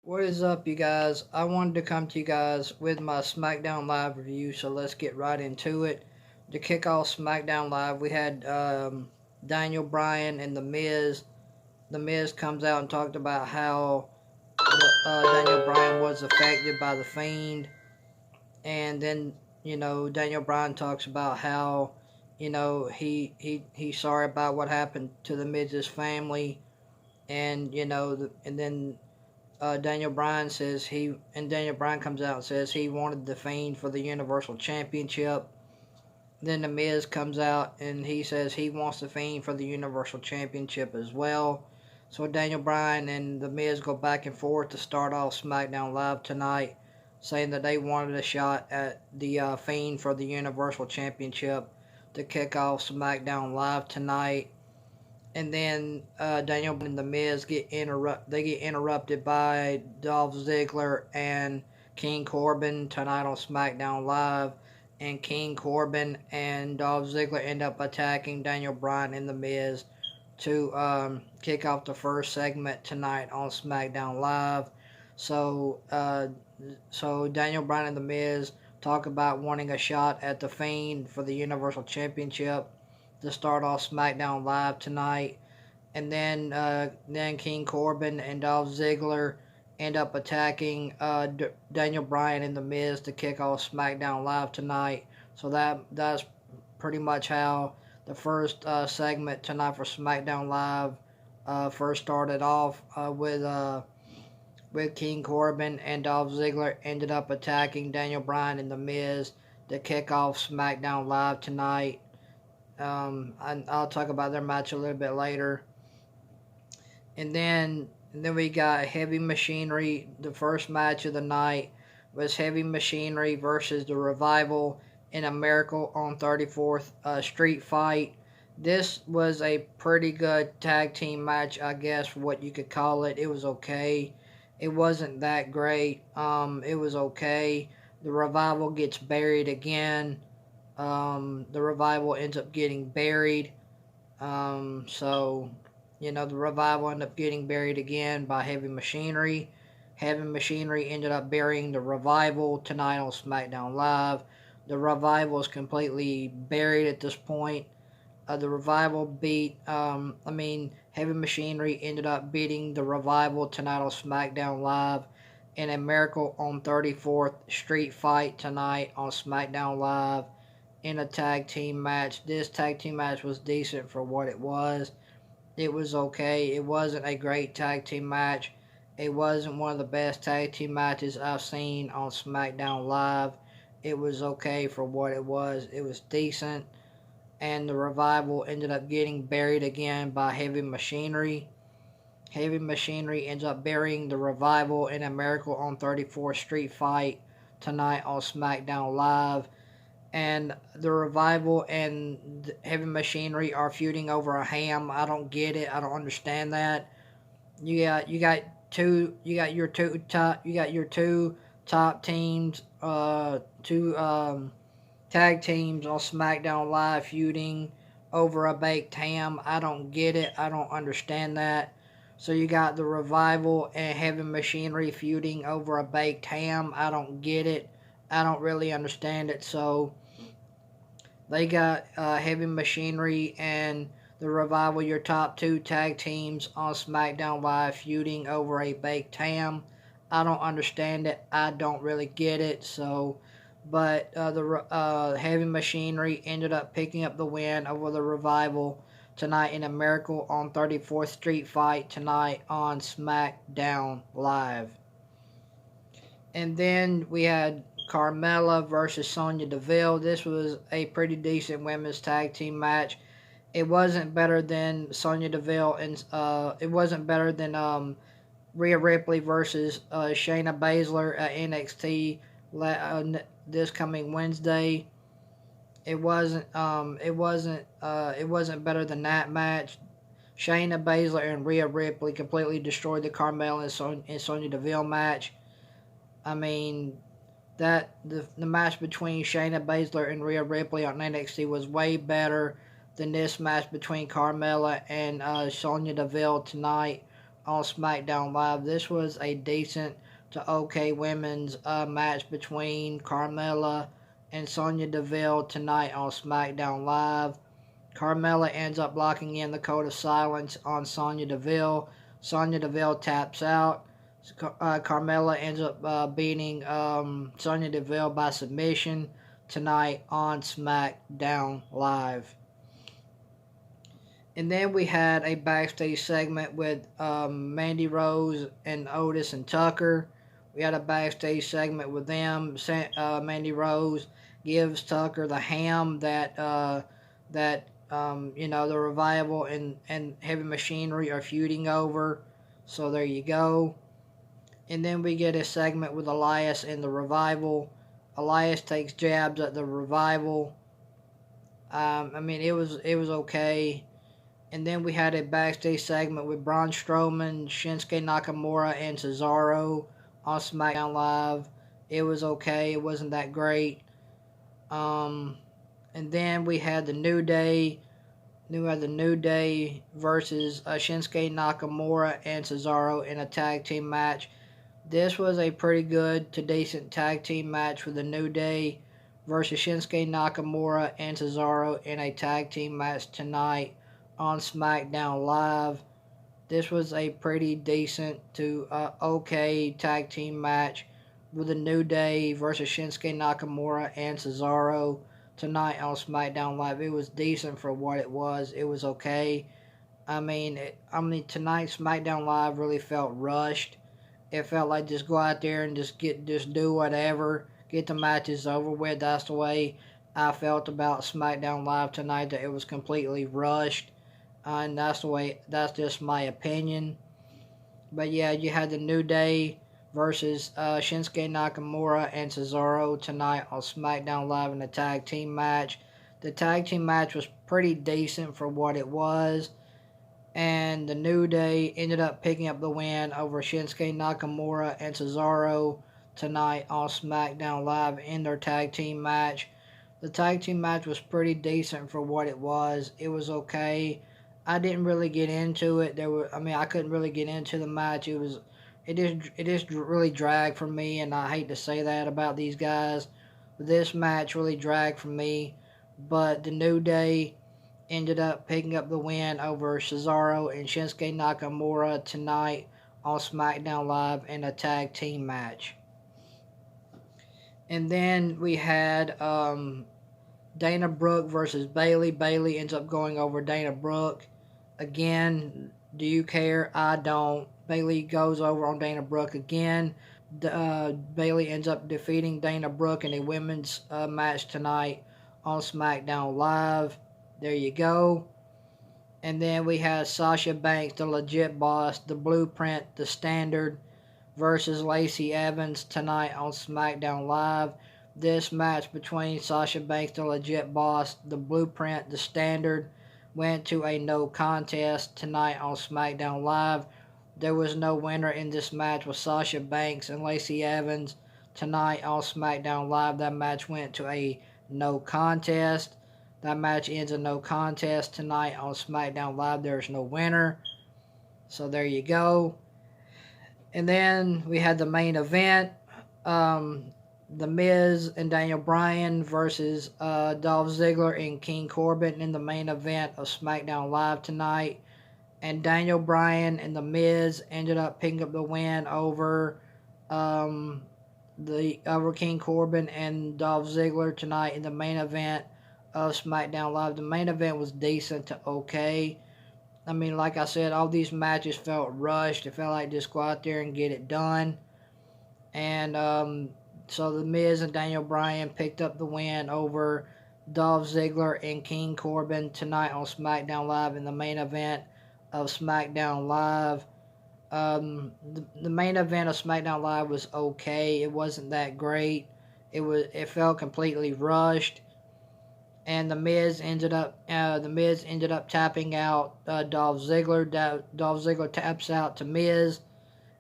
What is up, you guys? I wanted to come to you guys with my SmackDown Live review, so let's get right into it. To kick off SmackDown Live, we had Daniel Bryan and The Miz. The Miz comes out and talked about how Daniel Bryan was affected by the Fiend, and then Daniel Bryan talks about how he's sorry about what happened to the Miz's family, and and then Daniel Bryan comes out and says he wanted the Fiend for the Universal Championship. Then The Miz comes out and he says he wants the Fiend for the Universal Championship as well. So Daniel Bryan and The Miz go back and forth to start off SmackDown Live tonight, saying that they wanted a shot at the Fiend for the Universal Championship to kick off SmackDown Live tonight. And then Daniel and The Miz get interrupted by Dolph Ziggler and King Corbin tonight on SmackDown Live. And King Corbin and Dolph Ziggler end up attacking Daniel Bryan and The Miz to kick off the first segment tonight on SmackDown Live. So, Daniel Bryan and The Miz talk about wanting a shot at the Fiend for the Universal Championship to start off SmackDown Live tonight. And then King Corbin and Dolph Ziggler end up attacking Daniel Bryan and The Miz to kick off SmackDown Live tonight. So that's pretty much how the first segment tonight for SmackDown Live first started off with King Corbin and Dolph Ziggler ended up attacking Daniel Bryan and The Miz to kick off SmackDown Live tonight. And I'll talk about their match a little bit later. And then we got Heavy Machinery. The first match of the night was Heavy Machinery versus the Revival in a Miracle on 34th Street fight. This was a pretty good tag team match, I guess, what you could call it. It was okay. It wasn't that great. It was okay. The Revival gets buried again. The Revival ends up getting buried. The Revival ended up getting buried again by Heavy Machinery. Heavy Machinery ended up burying the Revival tonight on SmackDown Live. The Revival is completely buried at this point. The Revival Heavy Machinery ended up beating the Revival tonight on SmackDown Live in a Miracle on 34th Street fight tonight on SmackDown Live in a tag team match. This tag team match was decent for what it was. It was okay. It wasn't a great tag team match. It wasn't one of the best tag team matches I've seen on SmackDown Live. It was okay for what it was. It was decent. And the Revival ended up getting buried again by Heavy Machinery. Heavy Machinery ends up burying the Revival in a Miracle on 34th Street fight tonight on SmackDown Live. And the Revival and Heavy Machinery are feuding over a ham. I don't get it. I don't understand that. You got your two top teams, two tag teams on SmackDown Live feuding over a baked ham. I don't get it. I don't understand that. So you got the Revival and Heavy Machinery feuding over a baked ham. I don't get it. I don't really understand it. So they got Heavy Machinery and the Revival, your top two tag teams on SmackDown Live, feuding over a baked ham. I don't understand it. I don't really get it. But the Heavy Machinery ended up picking up the win over the Revival tonight in a Miracle on 34th Street fight tonight on SmackDown Live. And then we had Carmella versus Sonia Deville. This was a pretty decent women's tag team match. It wasn't better than Sonya Deville, and it wasn't better than Rhea Ripley versus Shayna Baszler at NXT this coming Wednesday. It wasn't better than that match. Shayna Baszler and Rhea Ripley completely destroyed the Carmella and Sonya Deville match. I mean, the match between Shayna Baszler and Rhea Ripley on NXT was way better than this match between Carmella and Sonya Deville tonight on SmackDown Live. This was a decent to okay women's match between Carmella and Sonia Deville tonight on SmackDown Live. Carmella ends up locking in the code of silence on Sonya Deville. Sonya Deville taps out. Carmella ends up beating Sonya Deville by submission tonight on SmackDown Live. And then we had a backstage segment with Mandy Rose and Otis and Tucker. We had a backstage segment with them. Mandy Rose gives Tucker the ham that the Revival and Heavy Machinery are feuding over. So there you go. And then we get a segment with Elias and the Revival. Elias takes jabs at the Revival. It was okay. And then we had a backstage segment with Braun Strowman, Shinsuke Nakamura, and Cesaro on SmackDown Live. It was okay. It wasn't that great. And then we had the New Day. The New Day versus Shinsuke Nakamura and Cesaro in a tag team match. This was a pretty good to decent tag team match with the New Day versus Shinsuke Nakamura and Cesaro in a tag team match tonight on SmackDown Live. This was a pretty decent to okay tag team match with the New Day versus Shinsuke Nakamura and Cesaro tonight on SmackDown Live. It was decent for what it was. It was okay. Tonight SmackDown Live really felt rushed. It felt like just go out there and just do whatever, get the matches over with. That's the way I felt about SmackDown Live tonight. That it was completely rushed. And that's just my opinion. But yeah, you had the New Day versus Shinsuke Nakamura and Cesaro tonight on SmackDown Live in a tag team match. The tag team match was pretty decent for what it was. And the New Day ended up picking up the win over Shinsuke Nakamura and Cesaro tonight on SmackDown Live in their tag team match. The tag team match was pretty decent for what it was. It was okay. I didn't really get into it. I couldn't really get into the match. It just really dragged for me, and I hate to say that about these guys. This match really dragged for me, but the New Day ended up picking up the win over Cesaro and Shinsuke Nakamura tonight on SmackDown Live in a tag team match. And then we had Dana Brooke versus Bayley. Bayley ends up going over Dana Brooke. Again, do you care? I don't. Bayley goes over on Dana Brooke again. Bayley ends up defeating Dana Brooke in a women's match tonight on SmackDown Live. There you go. And then we had Sasha Banks, the legit boss, the Blueprint, the Standard, versus Lacey Evans tonight on SmackDown Live. This match between Sasha Banks, the legit boss, the Blueprint, the Standard, went to a no contest tonight on SmackDown Live. There was no winner in this match with Sasha Banks and Lacey Evans tonight on SmackDown Live. That match went to a no contest. That match ends a no contest tonight on SmackDown Live. There's no winner. So there you go. And then we had the main event. The Miz and Daniel Bryan versus Dolph Ziggler and King Corbin in the main event of SmackDown Live tonight. And Daniel Bryan and The Miz ended up picking up the win over King Corbin and Dolph Ziggler tonight in the main event of SmackDown Live. The main event was decent to okay. Like I said, all these matches felt rushed. It felt like just go out there and get it done. And so The Miz and Daniel Bryan picked up the win over Dolph Ziggler and King Corbin tonight on SmackDown Live in the main event of SmackDown Live. The main event of SmackDown Live was okay. It wasn't that great. It felt completely rushed. And The Miz ended up tapping out Dolph Ziggler. Dolph Ziggler taps out to Miz.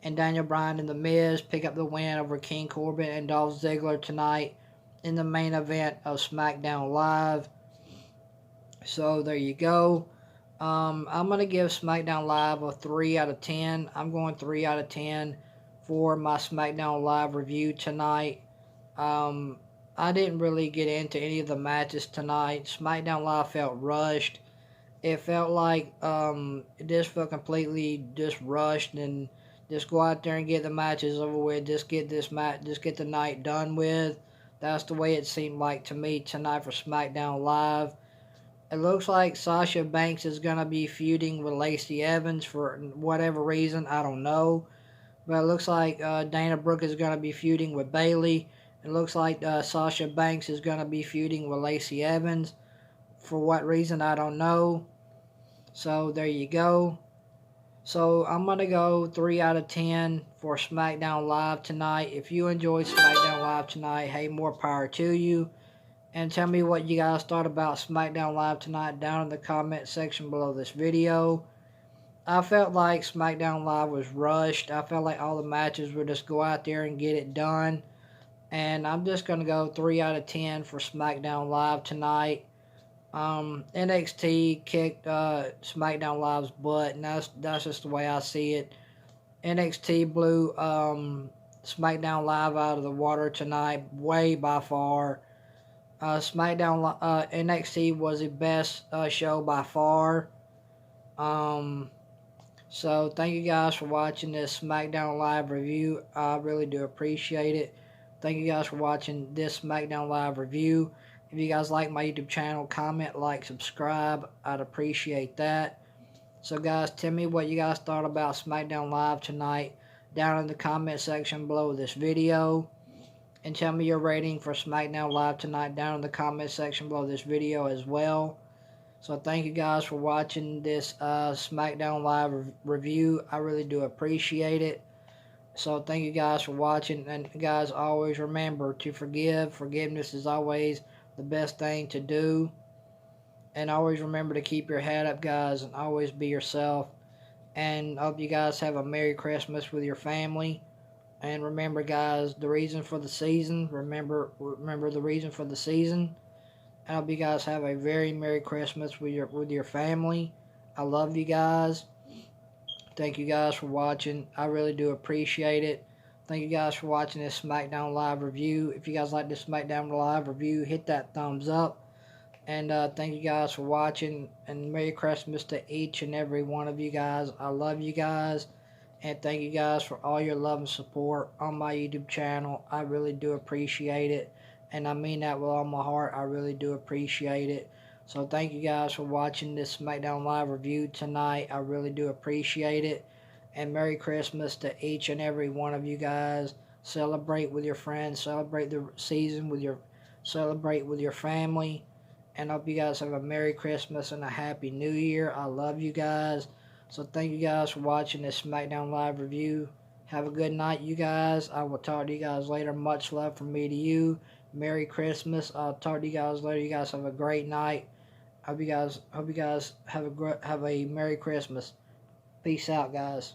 And Daniel Bryan and The Miz pick up the win over King Corbin and Dolph Ziggler tonight in the main event of SmackDown Live. So there you go. I'm going to give SmackDown Live a 3 out of 10. I'm going 3 out of 10 for my SmackDown Live review tonight. I didn't really get into any of the matches tonight. SmackDown Live felt rushed. It felt like this felt completely just rushed, and just go out there and get the matches over with. Just get this match, just get the night done with. That's the way it seemed like to me tonight for SmackDown Live. It looks like Sasha Banks is gonna be feuding with Lacey Evans for whatever reason. I don't know, but it looks like Dana Brooke is gonna be feuding with Bayley. It looks like Sasha Banks is gonna be feuding with Lacey Evans. For what reason, I don't know. So there you go. So I'm going to go 3 out of 10 for SmackDown Live tonight. If you enjoyed SmackDown Live tonight, hey, more power to you. And tell me what you guys thought about SmackDown Live tonight down in the comment section below this video. I felt like SmackDown Live was rushed. I felt like all the matches would just go out there and get it done. And I'm just going to go 3 out of 10 for SmackDown Live tonight. NXT kicked SmackDown Live's butt, and that's just the way I see it. NXT blew SmackDown Live out of the water tonight, way by far. NXT was the best show by far. So thank you guys for watching this SmackDown Live review. I really do appreciate it. Thank you guys for watching this SmackDown Live review. If you guys like my YouTube channel, comment, like, subscribe. I'd appreciate that. So guys, tell me what you guys thought about SmackDown Live tonight down in the comment section below this video. And tell me your rating for SmackDown Live tonight down in the comment section below this video as well. So thank you guys for watching this SmackDown Live review. I really do appreciate it. So thank you guys for watching. And guys, always remember to forgive. Forgiveness is always the best thing to do. And always remember to keep your head up, guys, and always be yourself. And I hope you guys have a Merry Christmas with your family. And remember, guys, the reason for the season. Remember the reason for the season. I hope you guys have a very Merry Christmas with your family. I love you guys. Thank you guys for watching. I really do appreciate it. Thank you guys for watching this SmackDown Live review. If you guys like this SmackDown Live review, hit that thumbs up. And thank you guys for watching. And Merry Christmas to each and every one of you guys. I love you guys. And thank you guys for all your love and support on my YouTube channel. I really do appreciate it. And I mean that with all my heart. I really do appreciate it. So thank you guys for watching this SmackDown Live review tonight. I really do appreciate it. And Merry Christmas to each and every one of you guys. Celebrate with your friends. Celebrate the season celebrate with your family. And I hope you guys have a Merry Christmas and a Happy New Year. I love you guys. So thank you guys for watching this SmackDown Live review. Have a good night, you guys. I will talk to you guys later. Much love from me to you. Merry Christmas. I'll talk to you guys later. You guys have a great night. Hope you guys have a Merry Christmas. Peace out, guys.